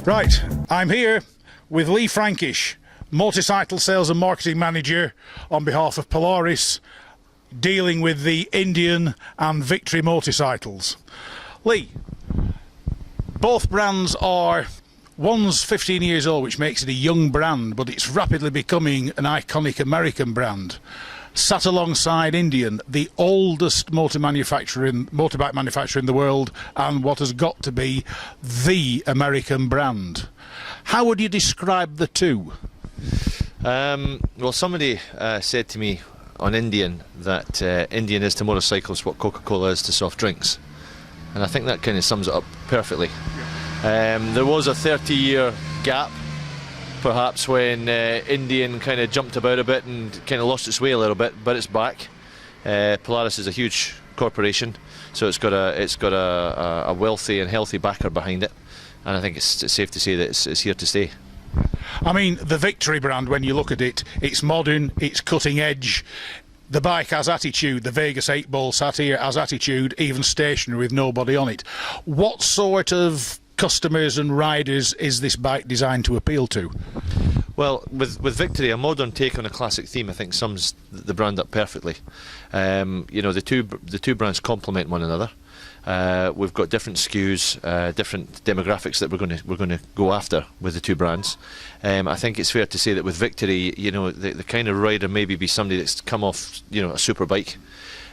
Right, I'm here with Lee Frankish, Motorcycle Sales and Marketing Manager on behalf of Polaris, dealing with the Indian and Victory motorcycles. Lee, both brands are, one's 15 years old, which makes it a young brand, but it's rapidly becoming an iconic American brand. Sat alongside Indian, the oldest motorbike manufacturer in the world, and what has got to be the American brand. How would you describe the two? Well, somebody said to me on Indian that Indian is to motorcycles what Coca-Cola is to soft drinks, and I think that kind of sums it up perfectly. There was a 30-year gap, perhaps, when Indian kind of jumped about a bit and kind of lost its way a little bit, but it's back. Polaris is a huge corporation, so it's got a wealthy and healthy backer behind it, and I think it's safe to say that it's here to stay. I mean, the Victory brand, when you look at it, it's modern, it's cutting edge. The bike has attitude. The Vegas 8-ball sat here has attitude, even stationary with nobody on it. What sort of customers and riders is this bike designed to appeal to? Well, with Victory, a modern take on a classic theme, I think sums the brand up perfectly. You know, the two brands complement one another. We've got different SKUs, different demographics that we're going to go after with the two brands. I think it's fair to say that with Victory, you know, the kind of rider maybe be somebody that's come off, you know, a super bike,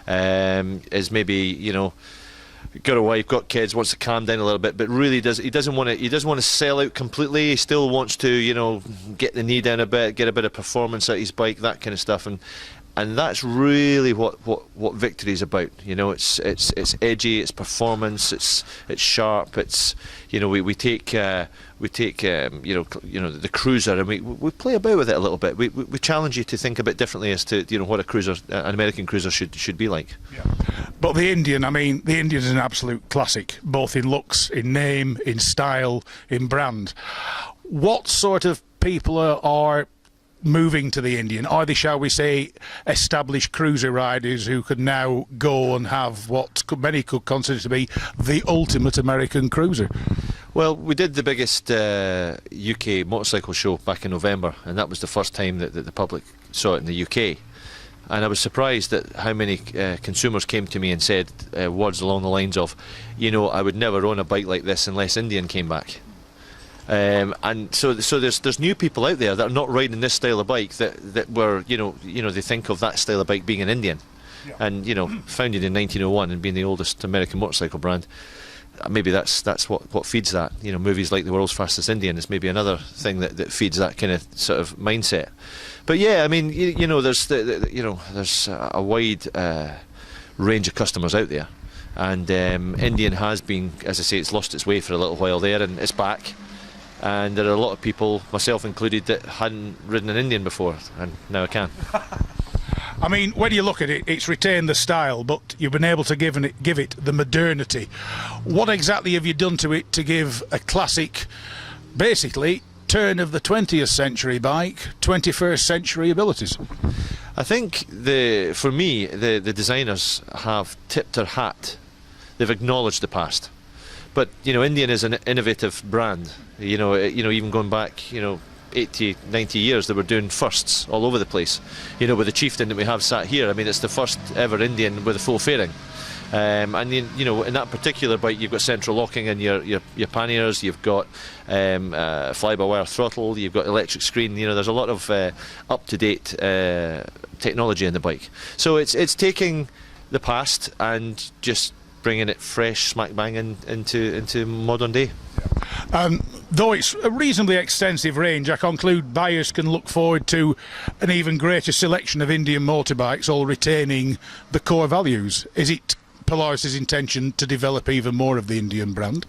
is maybe, you know, got a wife, got kids, wants to calm down a little bit, but really he doesn't want to sell out completely. He still wants to, you know, get the knee down a bit, get a bit of performance out of his bike, that kind of stuff, and that's really what Victory is about. You know, it's edgy, it's performance, it's sharp. It's, you know, we take you know the cruiser, and we play about with it a little bit. We challenge you to think a bit differently as to, you know, what a cruiser, an American cruiser should be like. Yeah. But the Indian, I mean, the Indian is an absolute classic, both in looks, in name, in style, in brand. What sort of people are moving to the Indian? Are they, shall we say, established cruiser riders who could now go and have what many could consider to be the ultimate American cruiser? Well, we did the biggest UK motorcycle show back in November, and that was the first time that the public saw it in the UK. And I was surprised at how many consumers came to me and said words along the lines of, you know, I would never own a bike like this unless Indian came back. And so there's new people out there that are not riding this style of bike that were, you know they think of that style of bike being an Indian. Yeah. And, you know, founded in 1901 and being the oldest American motorcycle brand, maybe that's what feeds that. You know, movies like The World's Fastest Indian is maybe another thing that feeds that kind of sort of mindset. But yeah, I mean, you know, there's there's a wide range of customers out there, and Indian has been, as I say, it's lost its way for a little while there, and it's back. And there are a lot of people, myself included, that hadn't ridden an Indian before, and now I can. I mean, when you look at it, it's retained the style, but you've been able to give it the modernity. What exactly have you done to it to give a classic, basically, turn of the 20th century bike, 21st century abilities? I think, for me, the designers have tipped their hat. They've acknowledged the past. But, you know, Indian is an innovative brand. You know, even going back, you know, 80, 90 years, they were doing firsts all over the place. You know, with the Chieftain that we have sat here, I mean, it's the first ever Indian with a full fairing. And you know, in that particular bike, you've got central locking in your panniers. You've got fly-by-wire throttle. You've got electric screen. You know, there's a lot of up-to-date technology in the bike. So it's taking the past and just bringing it fresh, smack bang into modern day. Though it's a reasonably extensive range, I conclude buyers can look forward to an even greater selection of Indian motorbikes, all retaining the core values. Is it Polaris' intention to develop even more of the Indian brand?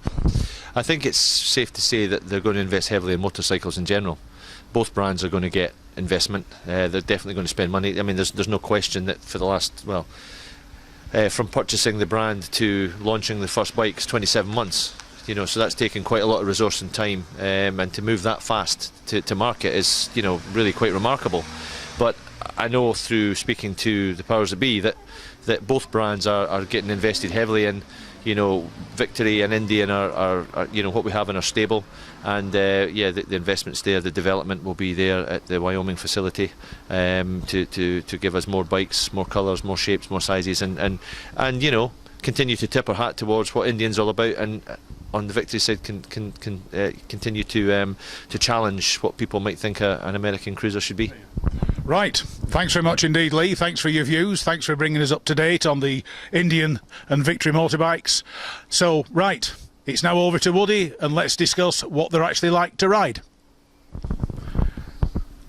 I think it's safe to say that they're going to invest heavily in motorcycles in general. Both brands are going to get investment. They're definitely going to spend money. I mean, there's no question that for the last, well, from purchasing the brand to launching the first bikes, 27 months. You know, so that's taken quite a lot of resource and time, and to move that fast to market is, you know, really quite remarkable. But I know through speaking to the powers that be that both brands are getting invested heavily in. you know, Victory and Indian are you know, what we have in our stable, and yeah, the investments there, the development will be there at the Wyoming facility to give us more bikes, more colours, more shapes, more sizes, and you know, continue to tip our hat towards what Indian's all about, and on the Victory side can continue to challenge what people might think an American cruiser should be. Right, thanks very much indeed, Lee. Thanks for your views. Thanks for bringing us up to date on the Indian and Victory motorbikes. So, right, it's now over to Woody, and let's discuss what they're actually like to ride.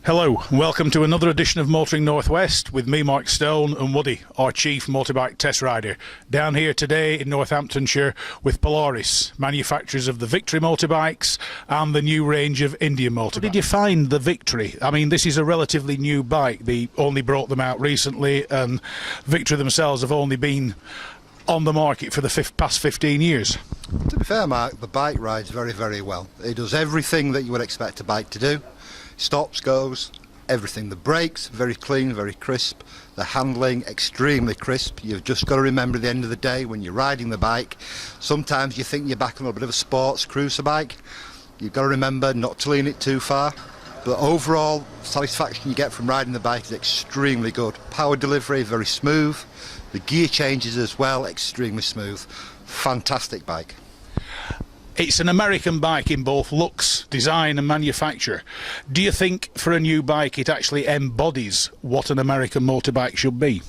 Hello, welcome to another edition of Motoring Northwest with me, Mark Stone, and Woody, our chief motorbike test rider, down here today in Northamptonshire with Polaris, manufacturers of the Victory motorbikes and the new range of Indian motorbikes. How did you find the Victory? I mean, this is a relatively new bike. They only brought them out recently, and Victory themselves have only been on the market for the past 15 years. To be fair, Mark, the bike rides very, very well. It does everything that you would expect a bike to do. Stops, goes, everything. The brakes, very clean, very crisp. The handling, extremely crisp. You've just got to remember at the end of the day, when you're riding the bike, sometimes you think you're back on a bit of a sports cruiser bike. You've got to remember not to lean it too far. But overall, satisfaction you get from riding the bike is extremely good. Power delivery, very smooth. The gear changes as well, extremely smooth. Fantastic bike. It's an American bike in both looks, design and manufacture. Do you think for a new bike it actually embodies what an American motorbike should be?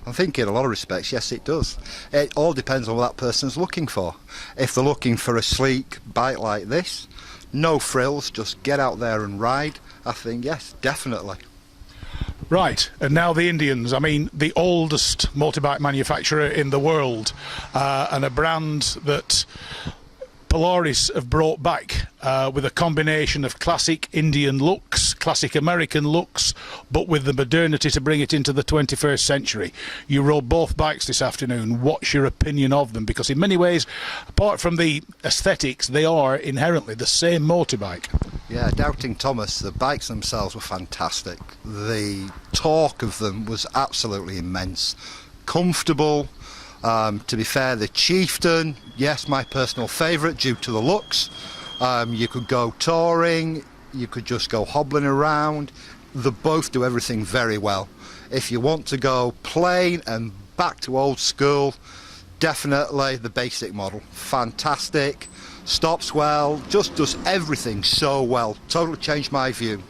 I think in a lot of respects, yes, it does. It all depends on what that person's looking for. If they're looking for a sleek bike like this, no frills, just get out there and ride, I think yes, definitely. Right, and now the Indians. I mean, the oldest motorbike manufacturer in the world, and a brand that Polaris have brought back with a combination of classic Indian looks, classic American looks, but with the modernity to bring it into the 21st century. You rode both bikes this afternoon. What's your opinion of them? Because in many ways, apart from the aesthetics, they are inherently the same motorbike. Yeah, doubting Thomas, the bikes themselves were fantastic. The torque of them was absolutely immense. Comfortable. To be fair, the Chieftain, yes, my personal favourite due to the looks. You could go touring, you could just go hobbling around. They both do everything very well. If you want to go plain and back to old school, definitely the basic model. Fantastic, stops well, just does everything so well. Totally changed my view.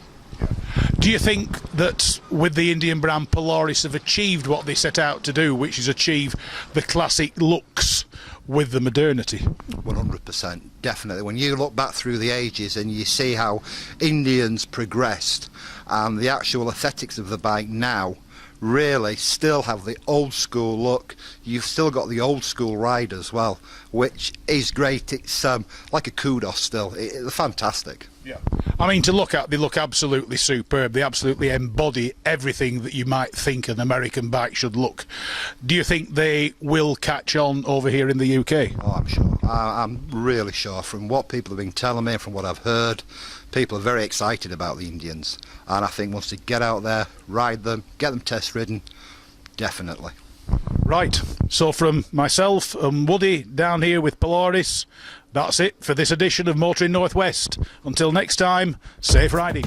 Do you think that with the Indian brand Polaris have achieved what they set out to do, which is achieve the classic looks with the modernity? 100%, definitely. When you look back through the ages and you see how Indians progressed and the actual aesthetics of the bike now really still have the old school look, you've still got the old school ride as well, which is great. It's like a kudos still. It's fantastic. Yeah, I mean, to look at, they look absolutely superb. They absolutely embody everything that you might think an American bike should look. Do you think they will catch on over here in the UK? Oh, I'm sure. I'm really sure. From what people have been telling me, from what I've heard, people are very excited about the Indians. And I think once they get out there, ride them, get them test ridden, definitely. Right, so from myself and Woody down here with Polaris, that's it for this edition of Motoring Northwest. Until next time, safe riding.